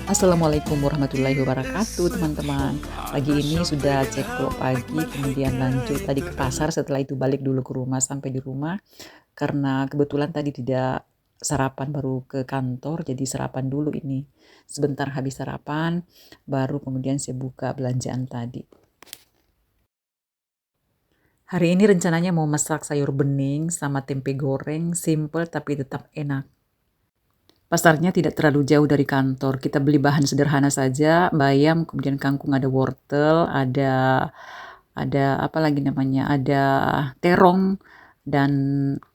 Assalamualaikum warahmatullahi wabarakatuh teman-teman. Pagi ini sudah ceklok pagi, kemudian lanjut tadi ke pasar, setelah itu balik dulu ke rumah. Sampai di rumah karena kebetulan tadi tidak sarapan, baru ke kantor, jadi sarapan dulu ini. Sebentar habis sarapan, baru kemudian saya buka belanjaan tadi. Hari ini rencananya mau masak sayur bening sama tempe goreng, simple tapi tetap enak. Pasarnya tidak terlalu jauh dari kantor. Kita beli bahan sederhana saja, bayam, kemudian kangkung, ada wortel, ada apa lagi namanya, ada terong, dan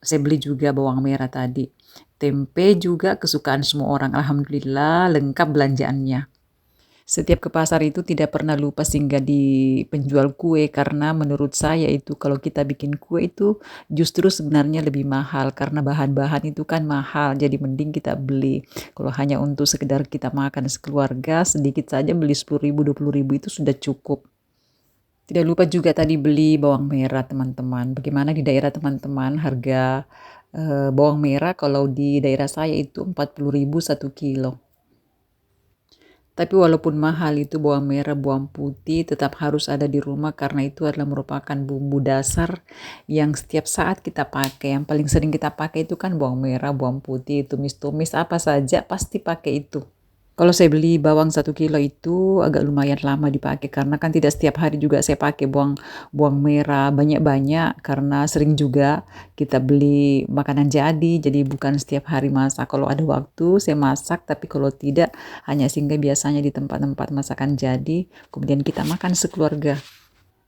saya beli juga bawang merah tadi. Tempe juga kesukaan semua orang. Alhamdulillah lengkap belanjaannya. Setiap ke pasar itu tidak pernah lupa singgah di penjual kue, karena menurut saya itu kalau kita bikin kue itu justru sebenarnya lebih mahal karena bahan-bahan itu kan mahal, jadi mending kita beli. Kalau hanya untuk sekedar kita makan sekeluarga, sedikit saja beli 10.000, 20.000 itu sudah cukup. Tidak lupa juga tadi beli bawang merah teman-teman. Bagaimana di daerah teman-teman harga bawang merah? Kalau di daerah saya itu 40.000 1 kilo. Tapi walaupun mahal itu bawang merah, bawang putih tetap harus ada di rumah karena itu adalah merupakan bumbu dasar yang setiap saat kita pakai. Yang paling sering kita pakai itu kan bawang merah, bawang putih, tumis-tumis apa saja pasti pakai itu. Kalau saya beli bawang 1 kilo itu agak lumayan lama dipakai karena kan tidak setiap hari juga saya pakai bawang bawang merah banyak-banyak, karena sering juga kita beli makanan jadi bukan setiap hari masak. Kalau ada waktu saya masak, tapi kalau tidak hanya singgah biasanya di tempat-tempat masakan jadi, kemudian kita makan sekeluarga.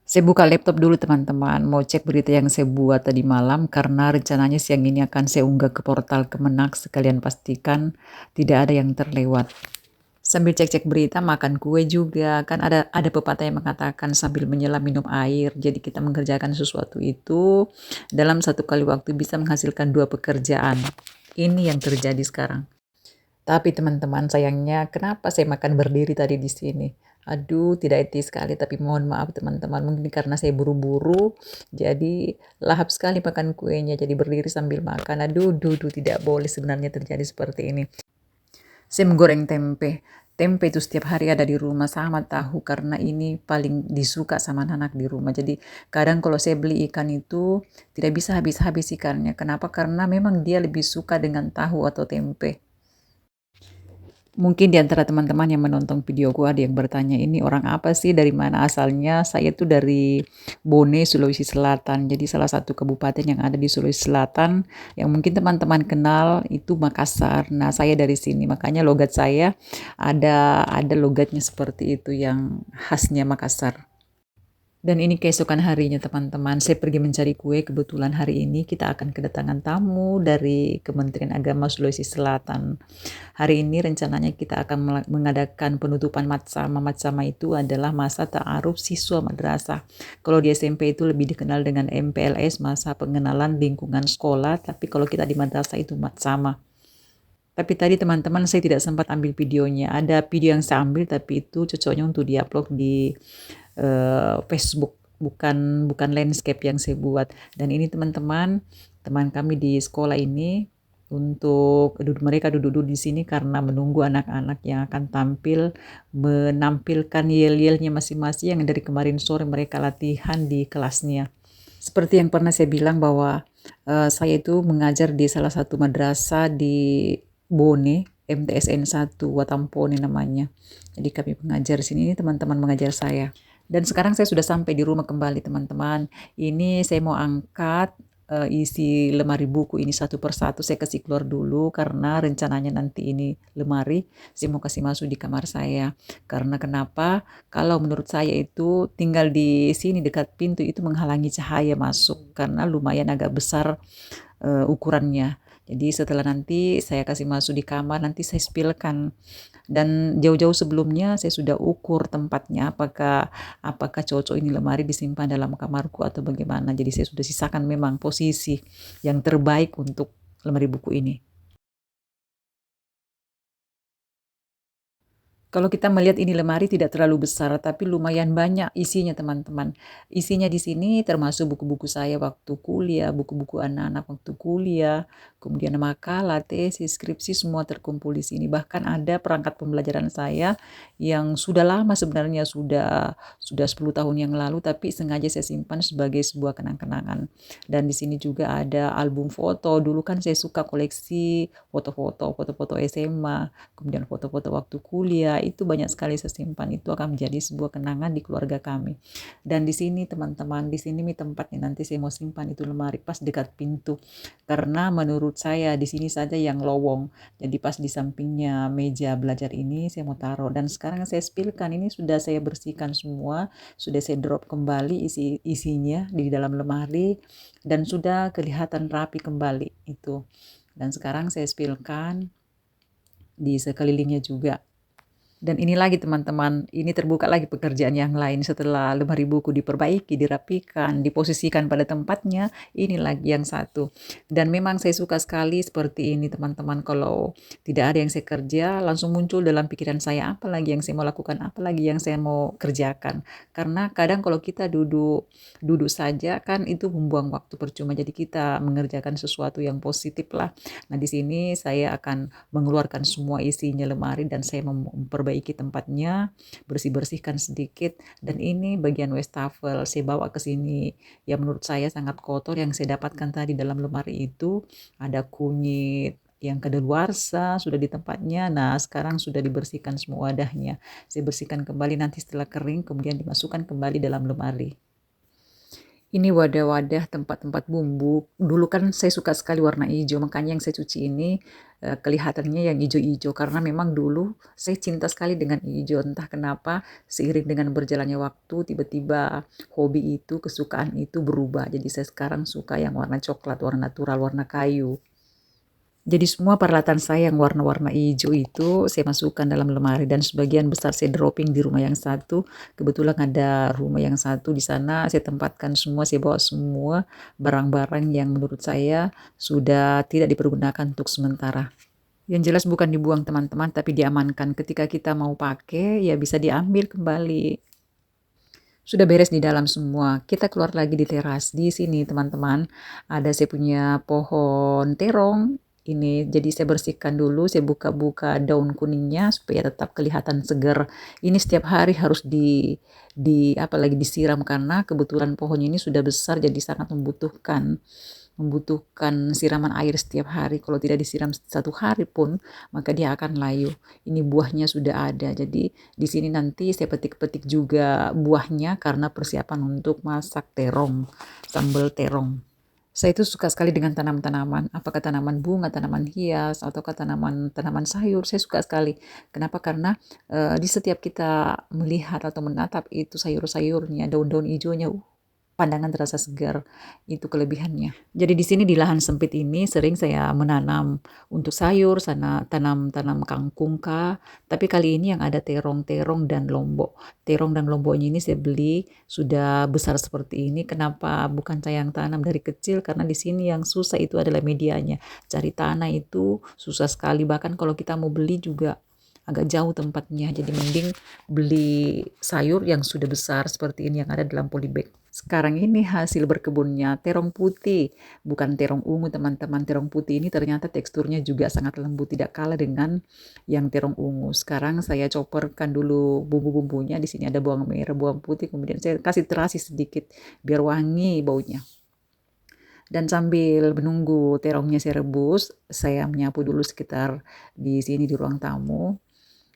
Saya buka laptop dulu teman-teman, mau cek berita yang saya buat tadi malam karena rencananya siang ini akan saya unggah ke portal Kemenak, sekalian pastikan tidak ada yang terlewat. Sambil cek-cek berita, makan kue juga. Kan ada pepatah yang mengatakan sambil menyelam minum air. Jadi kita mengerjakan sesuatu itu dalam satu kali waktu bisa menghasilkan dua pekerjaan. Ini yang terjadi sekarang. Tapi teman-teman, sayangnya kenapa saya makan berdiri tadi di sini? Aduh, tidak etis sekali, tapi mohon maaf teman-teman. Mungkin karena saya buru-buru, jadi lahap sekali makan kuenya. Jadi berdiri sambil makan. Aduh, tidak boleh sebenarnya terjadi seperti ini. Saya menggoreng tempe. Tempe itu setiap hari ada di rumah, sama tahu, karena ini paling disuka sama anak di rumah. Jadi kadang kalau saya beli ikan itu tidak bisa habis-habis ikannya. Kenapa? Karena memang dia lebih suka dengan tahu atau tempe. Mungkin di antara teman-teman yang menonton videoku ada yang bertanya, ini orang apa sih, dari mana asalnya? Saya tuh dari Bone, Sulawesi Selatan. Jadi salah satu kabupaten yang ada di Sulawesi Selatan yang mungkin teman-teman kenal itu Makassar. Nah, saya dari sini, makanya logat saya ada logatnya seperti itu yang khasnya Makassar. Dan ini keesokan harinya teman-teman, saya pergi mencari kue. Kebetulan hari ini kita akan kedatangan tamu dari Kementerian Agama Sulawesi Selatan. Hari ini rencananya kita akan mengadakan penutupan matsama. Matsama itu adalah masa ta'aruf siswa madrasah. Kalau di SMP itu lebih dikenal dengan MPLS, masa pengenalan lingkungan sekolah. Tapi kalau kita di madrasah itu matsama. Tapi tadi teman-teman saya tidak sempat ambil videonya. Ada video yang saya ambil tapi itu cocoknya untuk diupload di Facebook, bukan bukan landscape yang saya buat. Dan ini teman-teman, teman kami di sekolah ini, untuk mereka duduk-duduk di sini karena menunggu anak-anak yang akan tampil menampilkan yel-yelnya masing-masing yang dari kemarin sore mereka latihan di kelasnya. Seperti yang pernah saya bilang bahwa saya itu mengajar di salah satu madrasah di Bone, MTSN 1 Watampone namanya. Jadi kami mengajar di sini, ini teman-teman mengajar saya. Dan sekarang saya sudah sampai di rumah kembali teman-teman. Ini saya mau angkat isi lemari buku ini satu persatu. Saya kasih keluar dulu karena rencananya nanti ini lemari saya mau kasih masuk di kamar saya. Karena kenapa? Kalau menurut saya itu tinggal di sini dekat pintu itu menghalangi cahaya masuk karena lumayan agak besar ukurannya. Jadi setelah nanti saya kasih masuk di kamar, nanti saya spilkan. Dan jauh-jauh sebelumnya saya sudah ukur tempatnya, apakah cocok ini lemari disimpan dalam kamarku atau bagaimana. Jadi saya sudah sisakan memang posisi yang terbaik untuk lemari buku ini. Kalau kita melihat ini lemari tidak terlalu besar, tapi lumayan banyak isinya teman-teman. Isinya di sini termasuk buku-buku saya waktu kuliah, buku-buku anak-anak waktu kuliah, kemudian makalah, tesis, skripsi semua terkumpul di sini. Bahkan ada perangkat pembelajaran saya yang sudah lama sebenarnya sudah 10 tahun yang lalu, tapi sengaja saya simpan sebagai sebuah kenang-kenangan. Dan di sini juga ada album foto. Dulu kan saya suka koleksi foto-foto SMA, kemudian foto-foto waktu kuliah, itu banyak sekali saya simpan. Itu akan menjadi sebuah kenangan di keluarga kami. Dan di sini teman-teman, di sini tempatnya nanti saya mau simpan itu lemari pas dekat pintu. Karena menurut saya di sini saja yang lowong. Jadi pas di sampingnya meja belajar ini saya mau taruh. Dan sekarang saya spillkan, ini sudah saya bersihkan semua, sudah saya drop kembali isinya di dalam lemari dan sudah kelihatan rapi kembali itu. Dan sekarang saya spillkan di sekelilingnya juga. Dan ini lagi teman-teman, ini terbuka lagi pekerjaan yang lain setelah lemari buku diperbaiki, dirapikan, diposisikan pada tempatnya, ini lagi yang satu. Dan memang saya suka sekali seperti ini teman-teman, kalau tidak ada yang saya kerja, langsung muncul dalam pikiran saya apa lagi yang saya mau lakukan, apa lagi yang saya mau kerjakan. Karena kadang kalau kita duduk saja kan itu membuang waktu percuma, jadi kita mengerjakan sesuatu yang positif lah. Nah di sini saya akan mengeluarkan semua isinya lemari dan saya memperbaiki tempatnya, bersih-bersihkan sedikit. Dan ini bagian wastafel saya bawa ke sini. Ya menurut saya sangat kotor yang saya dapatkan tadi dalam lemari itu. Ada kunyit yang kadaluarsa sudah di tempatnya. Nah sekarang sudah dibersihkan semua wadahnya. Saya bersihkan kembali nanti setelah kering, kemudian dimasukkan kembali dalam lemari. Ini wadah-wadah tempat-tempat bumbu. Dulu kan saya suka sekali warna hijau, makanya yang saya cuci ini kelihatannya yang hijau-hijau. Karena memang dulu saya cinta sekali dengan hijau. Entah kenapa seiring dengan berjalannya waktu, tiba-tiba hobi itu, kesukaan itu berubah. Jadi saya sekarang suka yang warna coklat, warna natural, warna kayu. Jadi semua peralatan saya yang warna-warna hijau itu saya masukkan dalam lemari dan sebagian besar saya dropping di rumah yang satu. Kebetulan ada rumah yang satu di sana, saya tempatkan semua, saya bawa semua barang-barang yang menurut saya sudah tidak dipergunakan untuk sementara. Yang jelas bukan dibuang teman-teman, tapi diamankan. Ketika kita mau pakai, ya bisa diambil kembali. Sudah beres di dalam semua. Kita keluar lagi di teras. Di sini teman-teman, ada saya punya pohon terong. Ini jadi saya bersihkan dulu, saya buka-buka daun kuningnya supaya tetap kelihatan segar. Ini setiap hari harus apalagi disiram karena kebetulan pohonnya ini sudah besar jadi sangat membutuhkan siraman air setiap hari. Kalau tidak disiram satu hari pun, maka dia akan layu. Ini buahnya sudah ada. Jadi di sini nanti saya petik-petik juga buahnya karena persiapan untuk masak terong, sambal terong. Saya itu suka sekali dengan tanaman-tanaman, apakah tanaman bunga, tanaman hias, ataukah tanaman-tanaman sayur. Saya suka sekali. Kenapa? Karena di setiap kita melihat atau menatap itu sayur-sayurnya, daun-daun hijaunya, pandangan terasa segar, itu kelebihannya. Jadi di sini di lahan sempit ini sering saya menanam untuk sayur, sana tanam kangkung kah, tapi kali ini yang ada terong-terong dan lombok. Terong dan lomboknya ini saya beli sudah besar seperti ini. Kenapa bukan saya yang tanam dari kecil? Karena di sini yang susah itu adalah medianya. Cari tanah itu susah sekali, bahkan kalau kita mau beli juga agak jauh tempatnya. Jadi mending beli sayur yang sudah besar seperti ini yang ada dalam polybag. Sekarang ini hasil berkebunnya terong putih, bukan terong ungu teman-teman. Terong putih ini ternyata teksturnya juga sangat lembut, tidak kalah dengan yang terong ungu. Sekarang saya chopperkan dulu bumbu-bumbunya. Di sini ada bawang merah, bawang putih, kemudian saya kasih terasi sedikit biar wangi baunya. Dan sambil menunggu terongnya saya rebus, saya menyapu dulu sekitar di sini di ruang tamu.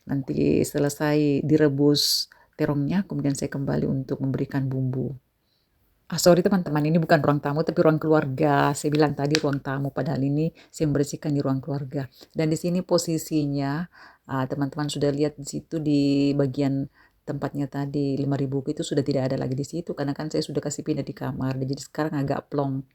Nanti selesai direbus terongnya, kemudian saya kembali untuk memberikan bumbu. Sorry teman-teman, ini bukan ruang tamu tapi ruang keluarga. Saya bilang tadi ruang tamu, padahal ini saya membersihkan di ruang keluarga. Dan di sini posisinya, teman-teman sudah lihat di situ di bagian tempatnya tadi 5.000 buku itu sudah tidak ada lagi di situ karena kan saya sudah kasih pindah di kamar. Jadi sekarang agak plong.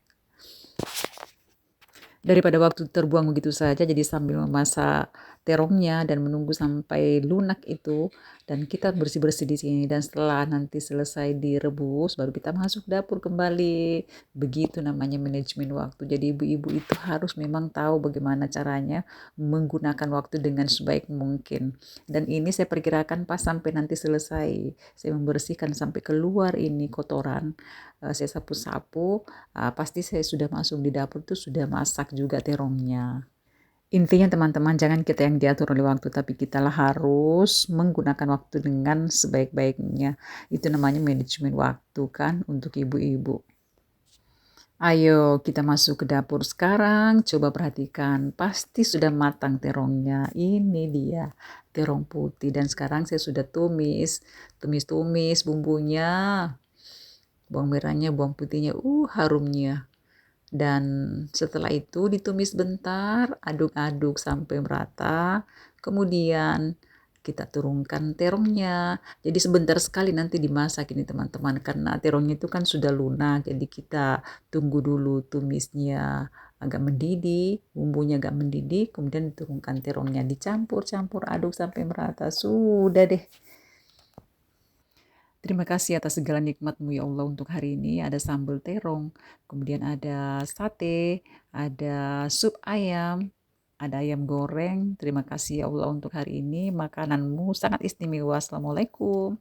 Daripada waktu terbuang begitu saja, jadi sambil memasak terongnya dan menunggu sampai lunak itu, dan kita bersih-bersih di sini, dan setelah nanti selesai direbus baru kita masuk dapur kembali. Begitu namanya manajemen waktu. Jadi ibu-ibu itu harus memang tahu bagaimana caranya menggunakan waktu dengan sebaik mungkin. Dan ini saya perkirakan pas sampai nanti selesai saya membersihkan sampai keluar ini kotoran, saya sapu-sapu, pasti saya sudah masuk di dapur tuh sudah masak juga terongnya. Intinya teman-teman, jangan kita yang diatur oleh waktu, tapi kitalah harus menggunakan waktu dengan sebaik-baiknya. Itu namanya manajemen waktu kan untuk ibu-ibu. Ayo kita masuk ke dapur sekarang, coba perhatikan, pasti sudah matang terongnya. Ini dia terong putih, dan sekarang saya sudah tumis bumbunya, bawang merahnya, bawang putihnya, harumnya. Dan setelah itu ditumis bentar, aduk-aduk sampai merata. Kemudian kita turunkan terongnya. Jadi sebentar sekali nanti dimasak ini teman-teman, karena terongnya itu kan sudah lunak. Jadi kita tunggu dulu tumisnya agak mendidih, bumbunya agak mendidih, kemudian diturunkan terongnya, dicampur-campur, aduk sampai merata. Sudah deh. Terima kasih atas segala nikmat-Mu ya Allah untuk hari ini. Ada sambal terong, kemudian ada sate, ada sup ayam, ada ayam goreng. Terima kasih ya Allah untuk hari ini. Makananmu sangat istimewa. Assalamualaikum.